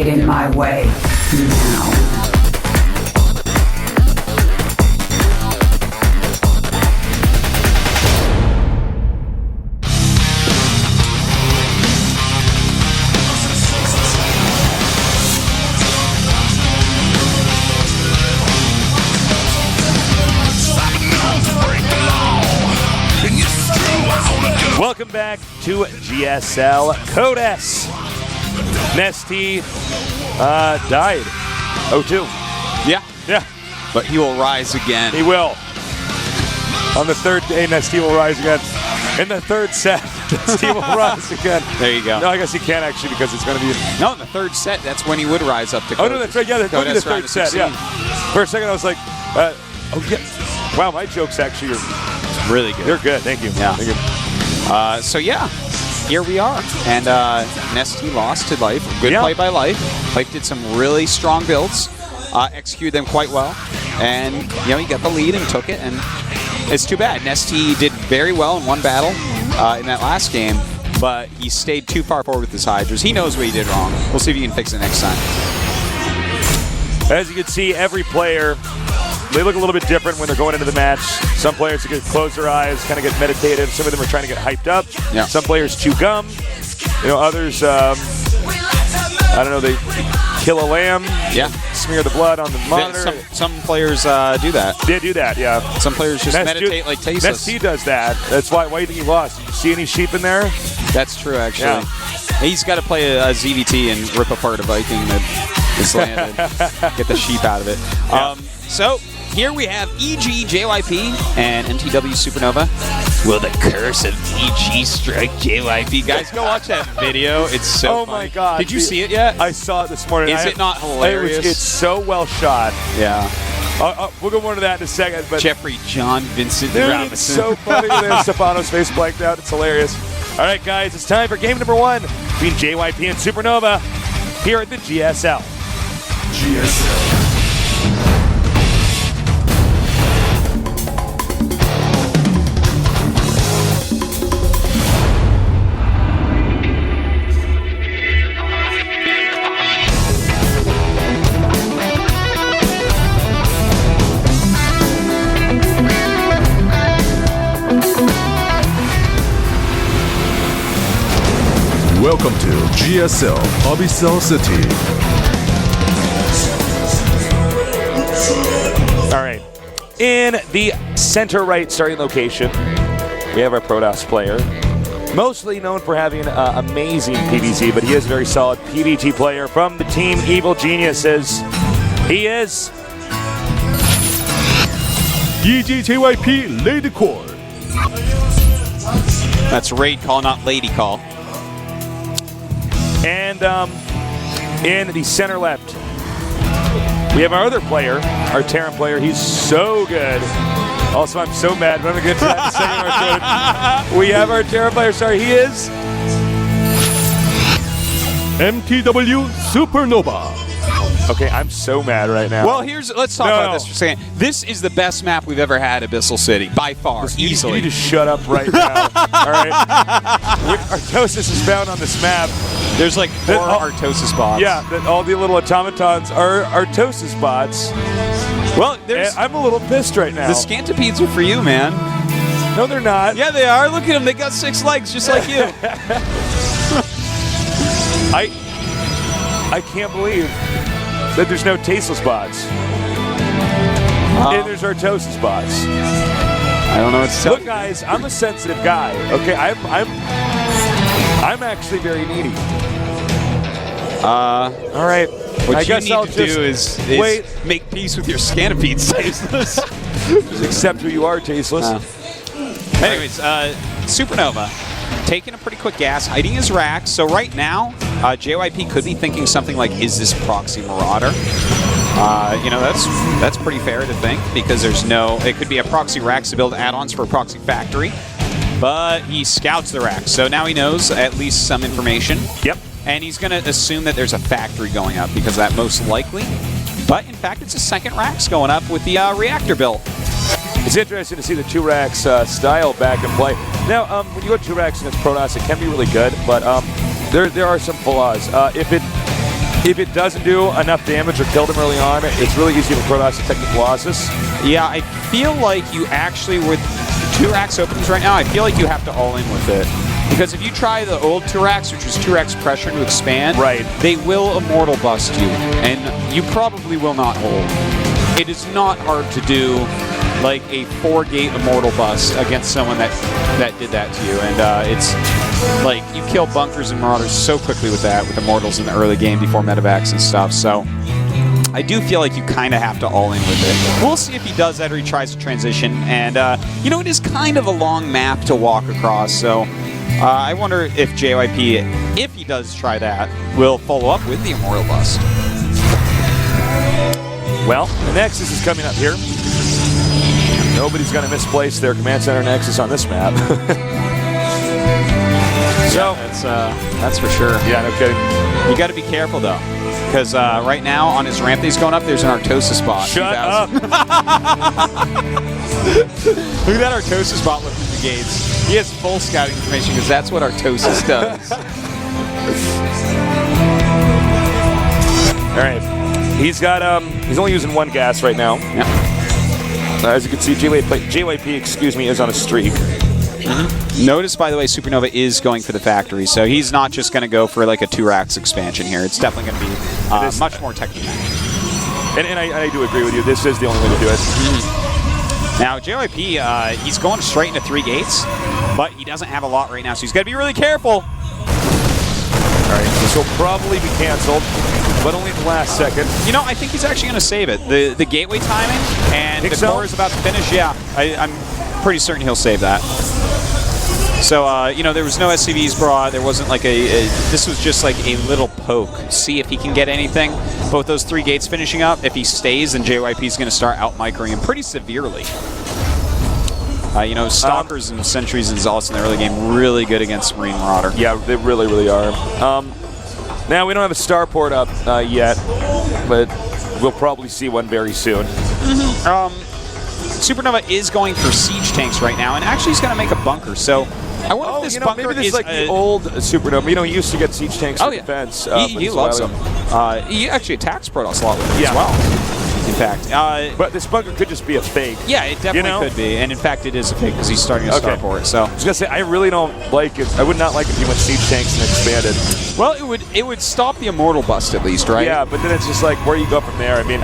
get in my way now. Welcome back to GSL. Code S. Nesty died. 0-2. Yeah. But he will rise again. He will. On the third day, Nesty will rise again. In the third set, Nesty will rise again. There you go. No, I guess he can't actually because it's going to be... No, in the third set, that's when he would rise up to Code. Oh, no, that's right. Yeah, that's going to be the third set. Yeah. For a second, I was like, oh, yeah. Wow, my jokes actually are really good. They're good. Thank you. Yeah. Thank you. So yeah, here we are. And Nesty lost to Life. Good play by Life. Life did some really strong builds, executed them quite well. And, you know, he got the lead and took it. And it's too bad. Nesty did very well in one battle in that last game, but he stayed too far forward with his Hydras. He knows what he did wrong. We'll see if he can fix it next time. As you can see, every player, they look a little bit different when they're going into the match. Some players close their eyes, kind of get meditative. Some of them are trying to get hyped up. Yeah. Some players chew gum. You know, others, I don't know, they kill a lamb. Yeah. Smear the blood on the monitor. Some players do that. They do that, yeah. Some players just meditate like tasteless. Nesty does that. That's why do you think he lost? Did you see any sheep in there? That's true, actually. Yeah. He's got to play a ZVT and rip apart a Viking that is landed. Get the sheep out of it. Yeah. So here we have EG, JYP, and MTW SuperNova. Will the curse of EG strike JYP? Guys, go watch that video. It's so funny. My God. Did you see it yet? I saw it this morning. Is it not hilarious? It's so well shot. Yeah. We'll go more to that in a second. But Jeffrey John Vincent dude, Robinson. It's so funny. There's Stefano's face blanked out. It's hilarious. All right, guys, it's time for game number 1 between JYP and SuperNova here at the GSL. GSL. Welcome to GSL Abyssal City. All right. In the center right starting location, we have our Protoss player. Mostly known for having amazing PvZ, but he is a very solid PvG player from the team Evil Geniuses. He is... EGJYP Lady Core. That's raid call, not lady call. And in the center left, we have our other player, our Terran player. He's so good. Also, I'm so mad, but I'm going to get to that in a second. We have our Terran player. Sorry, he is... MTW SuperNova. Okay, I'm so mad right now. Well, let's talk about this for a second. This is the best map we've ever had at Abyssal City, by far, easily. You need to shut up right now. All right. Artosis is found on this map. There's like 4 Artosis bots. Yeah, all the little automatons are Artosis bots. Well, I'm a little pissed right now. The Scantipedes are for you, man. No, they're not. Yeah, they are. Look at them. They got 6 legs, just like you. I can't believe that there's no tasteless bots. And there's Artosis bots. I don't know what to tell Look, guys, I'm a sensitive guy. Okay, I'm actually very needy. All right. What I you guess need I'll to just do is make peace with your Scanopedes tasteless. Just accept who you are, tasteless. Anyways, SuperNova taking a pretty quick gas, hiding his racks. So right now, JYP could be thinking something like, is this Proxy Marauder? You know, that's pretty fair to think, because it could be a Proxy Racks to build add-ons for a Proxy Factory, but he scouts the racks, so now he knows at least some information. Yep. And he's going to assume that there's a factory going up, because that most likely. But in fact, it's a second racks going up with the reactor built. It's interesting to see the 2 racks style back in play. Now, when you go 2 racks against Protoss, it can be really good, but there are some flaws. If it if it doesn't do enough damage or kill them early on, it's really easy for Protoss to take the Colossus. Yeah, I feel like you actually, with 2-Rax openings right now, I feel like you have to all in with it. Because if you try the old 2-Rax, which was 2-Rax pressure to expand, right, they will Immortal Bust you, and you probably will not hold. It is not hard to do like a 4-gate Immortal Bust against someone that did that to you, and it's like you kill bunkers and marauders so quickly with that, with Immortals in the early game before medevacs and stuff, so I do feel like you kind of have to all in with it. We'll see if he does that or he tries to transition, and you know, it is kind of a long map to walk across, so I wonder if JYP, if he does try that, will follow up with the Immortal Bust. Well, the Nexus is coming up here. Nobody's going to misplace their Command Center Nexus on this map. So that's for sure. Yeah, no kidding. You got to be careful though, because right now on his ramp that he's going up, there's an Artosis spot. Shut up! Look at that Artosis spot looking through the gates. He has full scouting information because that's what Artosis does. All right, he's got he's only using 1 gas right now. Yeah. As you can see, JYP, excuse me, is on a streak. Notice, by the way, SuperNova is going for the factory, so he's not just going to go for like a 2-Rax expansion here. It's definitely going to be much more technical. And I do agree with you. This is the only way to do it. Now, JYP, he's going straight into 3 gates, but he doesn't have a lot right now, so he's got to be really careful. All right, this will probably be canceled, but only at the last second. You know, I think he's actually going to save it. The gateway timing and the core is about to finish. Yeah, I'm pretty certain he'll save that. So, you know, there was no SCVs brought. There wasn't like this was just like a little poke. See if he can get anything. Both those 3 gates finishing up. If he stays, then JYP is going to start out-microing him pretty severely. You know, Stalkers and Sentries and Zealots in the early game really good against Marine Marauder. Yeah, they really, really are. Now, we don't have a starport up yet, but we'll probably see one very soon. SuperNova is going for siege tanks right now, and actually he's going to make a bunker. So I wonder if this bunker maybe this is like the old SuperNova. You know, he used to get siege tanks for defense. He loves them. He actually attacks Protoss a lot with them as well. In fact, but this bunker could just be a fake. Yeah, it definitely could be, and in fact, it is a fake because he's starting a starport. So I was gonna say, I really don't like it. I would not like if he went siege tanks and expanded. Well, it would stop the Immortal Bust at least, right? Yeah, but then it's just like where you go from there. I mean,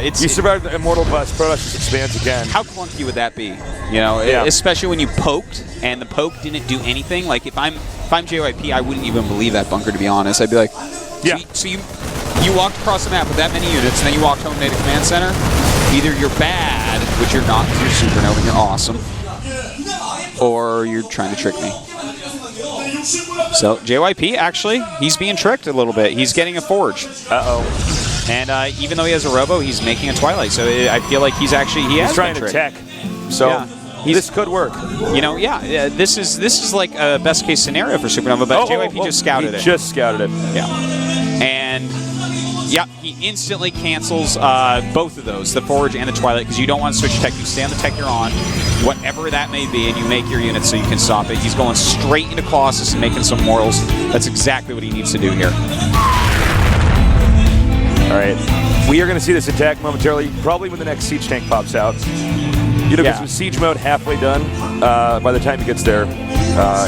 you survive the Immortal Bust, Protoss just expands again. How clunky would that be? You know, especially when you poked and the poke didn't do anything. Like if I'm JYP, I wouldn't even believe that bunker, to be honest. I'd be like, so you walked across the map with that many units, and then you walked home and made a command center. Either you're bad, which you're not because you're SuperNova and you're awesome, or you're trying to trick me. So JYP, actually, he's being tricked a little bit. He's getting a Forge. Uh-oh. And even though he has a Robo, he's making a Twilight. So I feel like he's trying to tech. So this could work. You know, this is like a best case scenario for SuperNova, but JYP just scouted it. Just scouted it. Yeah. And he instantly cancels both of those, the Forge and the Twilight, because you don't want to switch tech. You stay on the tech you're on, whatever that may be, and you make your units so you can stop it. He's going straight into Colossus and making some mortals. That's exactly what he needs to do here. All right. We are going to see this attack momentarily, probably when the next siege tank pops out. You know, because with siege mode halfway done, by the time he gets there,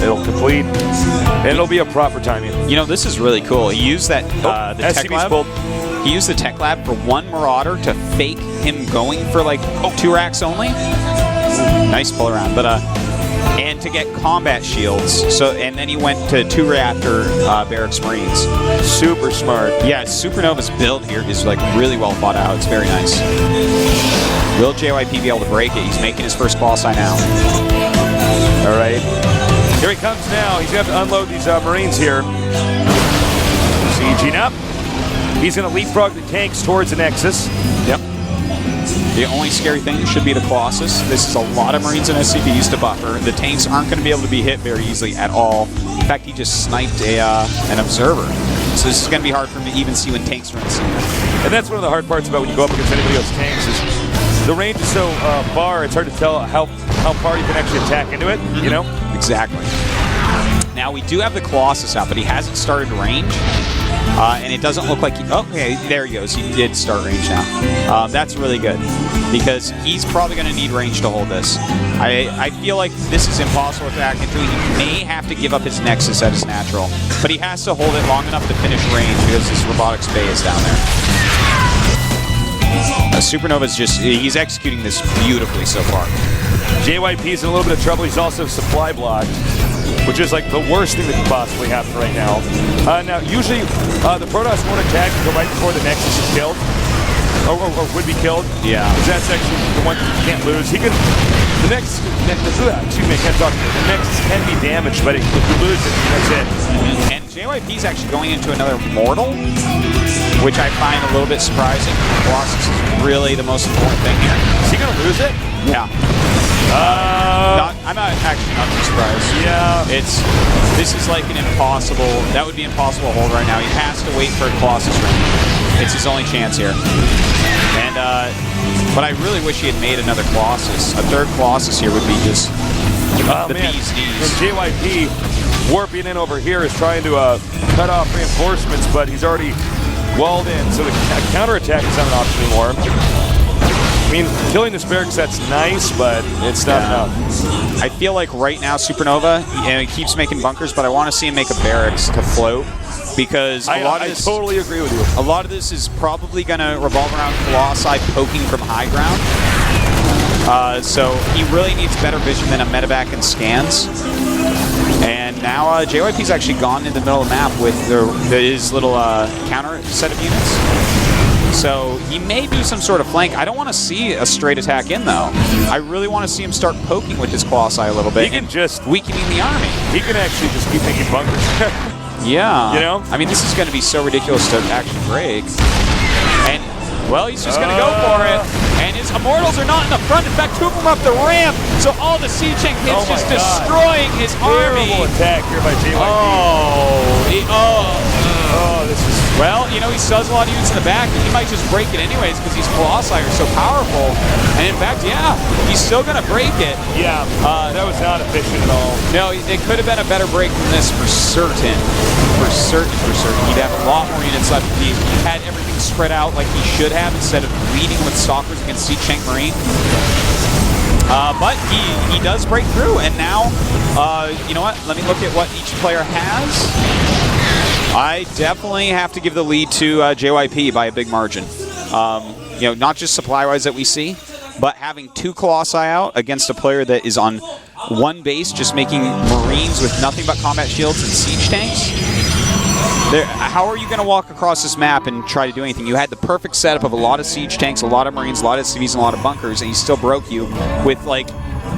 it'll complete, and it'll be a proper timing. You know, this is really cool. He used that the tech lab. He used the tech lab for 1 Marauder to fake him going for like 2-Rax only. Nice pull around, but and to get combat shields. So and then he went to 2 Reactor Barracks Marines. Super smart. Yeah, SuperNova's build here is like really well thought out. It's very nice. Will JYP be able to break it? He's making his first call sign out. All right. Here he comes now. He's going to have to unload these Marines here. Sieging up. He's going to leapfrog the tanks towards the Nexus. Yep. The only scary thing should be the Colossus. This is a lot of Marines and SCVs to buffer. The tanks aren't going to be able to be hit very easily at all. In fact, he just sniped an Observer. So this is going to be hard for him to even see when tanks are in the scene. And that's one of the hard parts about when you go up against anybody else's tanks is the range is so far, it's hard to tell how far you can actually attack into it, you know? Exactly. Now, we do have the Colossus out, but he hasn't started range. And it doesn't look like he... Okay, there he goes. He did start range now. That's really good because he's probably going to need range to hold this. I feel like this is impossible to act into. He may have to give up his Nexus at his natural, but he has to hold it long enough to finish range because his Robotics Bay is down there. SuperNova's just... He's executing this beautifully so far. JYP's in a little bit of trouble. He's also supply blocked, which is like the worst thing that could possibly happen right now. Now, usually the Protoss won't attack until right before the Nexus is killed, or would be killed. Yeah. Because that's actually the one you can't lose. He can... The Nexus... Excuse me, I can't talk. The Nexus can be damaged, but if you lose it, that's it. And JYP's actually going into another Mortal, which I find a little bit surprising. Colossus is really the most important thing here. Is he going to lose it? Yeah. I'm not too surprised. Yeah. This is like an impossible... That would be impossible to hold right now. He has to wait for a Colossus ring. It's his only chance here. And, but I really wish he had made another Colossus. A third Colossus here would be just the bee's knees. From JYP warping in over here is trying to cut off reinforcements, but he's already walled in, so the counterattack is not an option anymore. I mean, killing this barracks, that's nice, but it's not enough. I feel like right now, SuperNova, he keeps making bunkers, but I want to see him make a barracks to float, because a lot of this... I totally agree with you. A lot of this is probably going to revolve around Colossi poking from high ground. So he really needs better vision than a medevac and scans. And now JYP's actually gone in the middle of the map with his little counter set of units. So he may do some sort of flank. I don't want to see a straight attack in, though. I really want to see him start poking with his Colossi a little bit. He can just... weakening the army. He can actually just keep making bunkers. Yeah. You know? I mean, this is going to be so ridiculous to actually break. And, well, he's just going to go for it. And his Immortals are not in the front. In fact, two of them are up the ramp. So all the siege tank hits just destroying his army. Terrible attack here by JYP. Oh, this is... Well, you know, he still has a lot of units in the back, and he might just break it anyways because these Colossi are so powerful. And in fact, yeah, he's still going to break it. Yeah, that was not efficient at all. No, it could have been a better break than this for certain. For certain. He'd have a lot more units left. He had everything spread out like he should have instead of leading with Stalkers against Siege Tank Marine. But he does break through, and now, you know what? Let me look at what each player has. I definitely have to give the lead to JYP by a big margin. You know, not just supply-wise that we see, but having two Colossi out against a player that is on one base, just making Marines with nothing but combat shields and siege tanks. How are you going to walk across this map and try to do anything? You had the perfect setup of a lot of siege tanks, a lot of Marines, a lot of SCVs, and a lot of bunkers, and he still broke you with, like,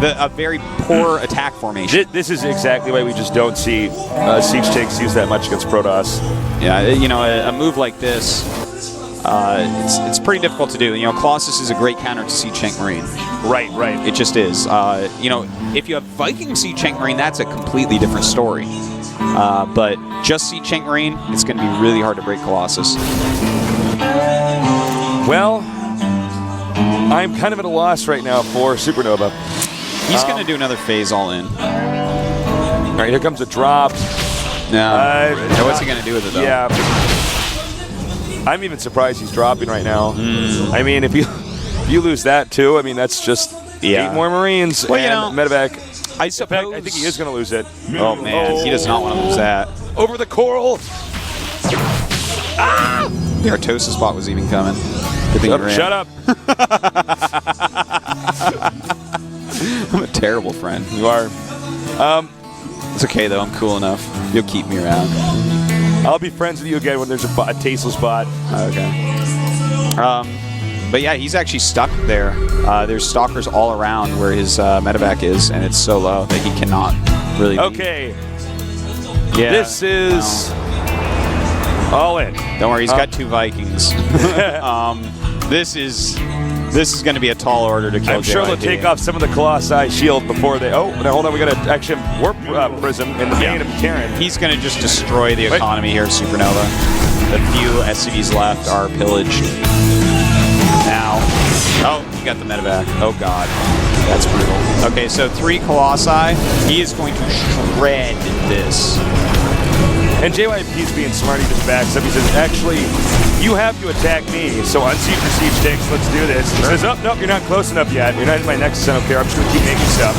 a very poor attack formation. This is exactly why we just don't see siege tanks used that much against Protoss. Yeah, you know, a move like this, it's pretty difficult to do. You know, Colossus is a great counter to Siege Tank Marine. Right. It just is. You know, if you have Viking Siege Tank Marine, that's a completely different story. But just Siege Tank Marine, it's going to be really hard to break Colossus. Well, I'm kind of at a loss right now for SuperNova. He's going to do another phase all in. All right, here comes a drop. No. What's he going to do with it, though? Yeah. I'm even surprised he's dropping right now. I mean, if you lose that, too, I mean, that's just 8 more Marines well, and medevac. I suppose... I think he is going to lose it. Oh, man. He does not want to lose that. Over the coral. The Artosis bot was even coming. Good thing he ran. Shut up. I'm a terrible friend. You are. It's okay, though. I'm cool enough. You'll keep me around. I'll be friends with you again when there's a tasteless bot. Okay. But yeah, he's actually stuck there. There's stalkers all around where his medevac is, and it's so low that he cannot really Okay. Yeah. This is all in. Don't worry, he's got 2 Vikings. This is going to be a tall order to kill I'm sure they'll take off some of the Colossi shield before they... Oh, now hold on. We got to actually warp prism in the main of Karen. He's going to just destroy the economy here at SuperNova. The few SCVs left are pillaged. Now... Oh, he got the medevac. Oh, God. That's brutal. Okay, so 3 Colossi. He is going to shred this. And JYP's being smart, he just backs up. He says, actually, you have to attack me, so unseat your siege tanks, let's do this. He says, oh, nope, you're not close enough yet. You're not in my nexus, I don't care. I'm just going to keep making stuff.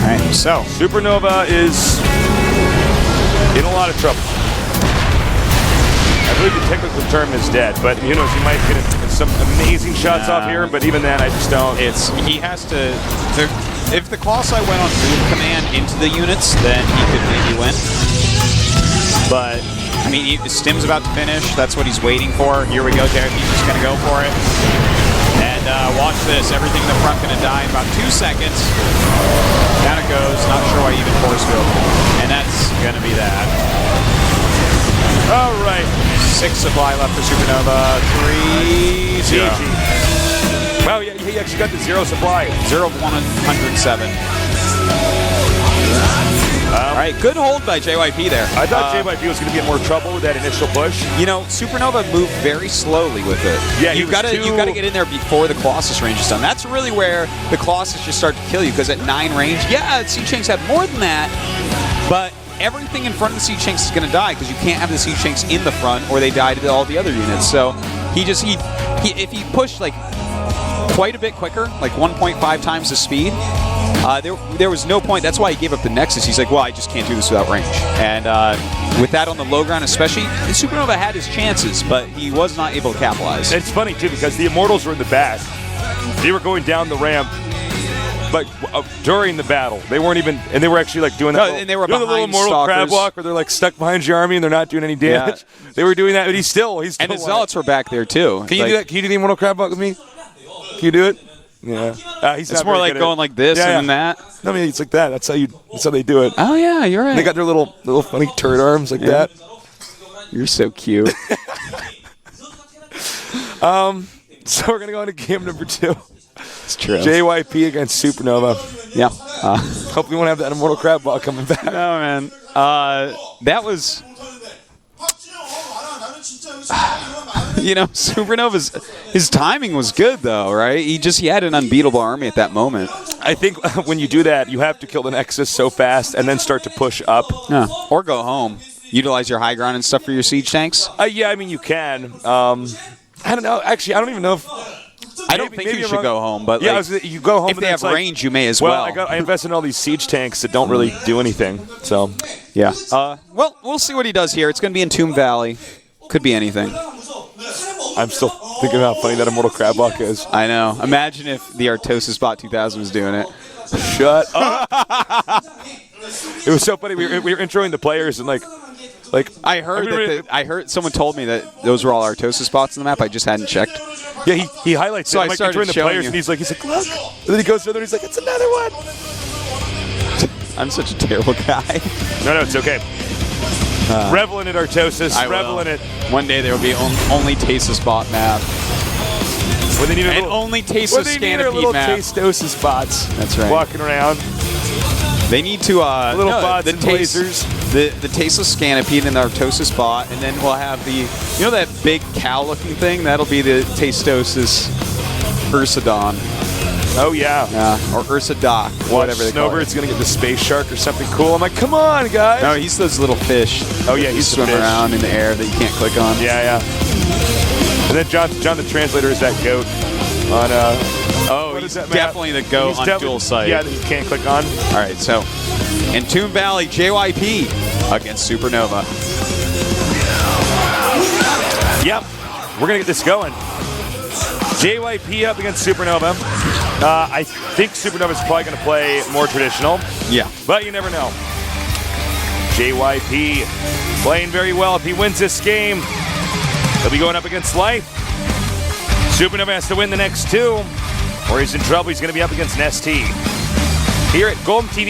All right, so SuperNova is in a lot of trouble. I believe the technical term is dead, but you know, he might get some amazing shots off here, but even then, I just don't. He has to... If the Colossi went on move command into the units, then he could maybe win. But, I mean, Stim's about to finish. That's what he's waiting for. Here we go, JYP's just going to go for it. And watch this. Everything in the front going to die in about 2 seconds. Down it goes. Not sure why he even force field. And that's going to be that. All right. 6 supply left for SuperNova. 3 GG. Wow, yeah, he actually got the 0 supply. 0 of 107. All right, good hold by JYP there. I thought JYP was going to be in more trouble with that initial push. You know, SuperNova moved very slowly with it. Yeah, you've got to get in there before the Colossus range is done. That's really where the Colossus just start to kill you, because at 9 range, yeah, Siege Tanks have more than that, but everything in front of the Siege Tanks is going to die because you can't have the Siege Tanks in the front or they die to all the other units. So if he pushed like quite a bit quicker, like 1.5 times the speed, there was no point. That's why he gave up the Nexus. He's like, well, I just can't do this without range. And with that on the low ground especially, SuperNova had his chances, but he was not able to capitalize. It's funny, too, because the Immortals were in the back. They were going down the ramp, but during the battle, they weren't even, and they were actually like doing that. And they were doing the little Immortal crab walk where they're like stuck behind your army and they're not doing any damage. Yeah. They were doing that, but he's still and his Zealots were back there, too. Can you do that? Can you do the Immortal crab walk with me? Can you do it? Yeah. It's more like going like this and that. No, I mean, it's like that. That's how they do it. Oh, yeah, you're right. They got their little funny turret arms like that. You're so cute. So we're going to go into game number 2. It's true. JYP against SuperNova. Yeah. Hopefully we won't have that Immortal Crab Ball coming back. No, man. That was... You know, his timing was good, though, right? He had an unbeatable army at that moment. I think when you do that, you have to kill the Nexus so fast and then start to push up. Yeah. Or go home. Utilize your high ground and stuff for your siege tanks? Yeah, I mean, you can. I don't know. Actually, I don't even know if... I don't think you should go home, but yeah, you go home. If they have range, you may as well. I invest in all these siege tanks that don't really do anything. So, yeah. Well, we'll see what he does here. It's going to be in Tomb Valley. Could be anything. I'm still thinking how funny that Immortal Crab Walk is. I know. Imagine if the Artosis Bot 2000 was doing it. Shut up. It was so funny. We were introing the players and like I heard someone told me that those were all Artosis spots in the map. I just hadn't checked. Yeah, he highlights. So it. I started the players, and he's like, look. And then he goes further, and he's like, it's another one. I'm such a terrible guy. No, it's okay. Revel in it, Artosis. Revel in it. One day there will be only Tasis bot map. When they need and only Tasis Scanapede map. Tasis bots. That's right. Walking around. They need to bots and lasers. The Tasis Scanapede and the Artosis bot, and then we'll have that big cow-looking thing. That'll be the Tastosis Ursadon. Oh yeah. Or Ursadoc, whatever they call it. Snowbird's gonna get the space shark or something cool. I'm like, come on, guys. No, he's those little fish. Oh yeah, he's swimming around in the air that you can't click on. Yeah. And then John the Translator is that goat on he's definitely the goat on dual sight. Yeah, that you can't click on. All right, so in Tomb Valley, JYP against SuperNova. Yep, we're gonna get this going. JYP up against SuperNova. I think SuperNova's probably going to play more traditional. Yeah. But you never know. JYP playing very well. If he wins this game, he'll be going up against Life. SuperNova has to win the next 2, or he's in trouble. He's going to be up against ST. Here at GOMTV.